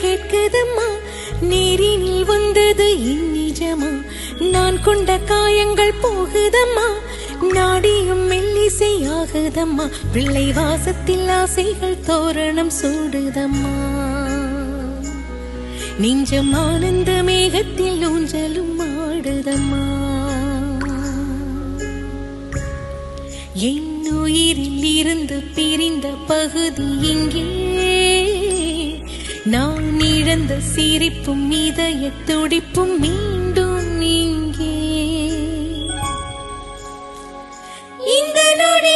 கேட்குதம்மா, நேரினில் வந்தது இந்நிஜமா, நான் கொண்ட காயங்கள் போகுதம்மா, நாடியும் மெல்லிசையாகுதம்மா, பிள்ளை வாசத்தில் ஆசைகள் தோரணம் சூடுதம்மா, நெஞ்சம் ஆனந்த மேகத்தில் ஊஞ்சலும் ஆடுதம்மா, என் உயிரில் இருந்து பிரிந்த பகுதி இங்கே, நான் இழந்த சிரிப்பும் இதய துடிப்பும் மீண்டும் இங்கே, இந்த நொடி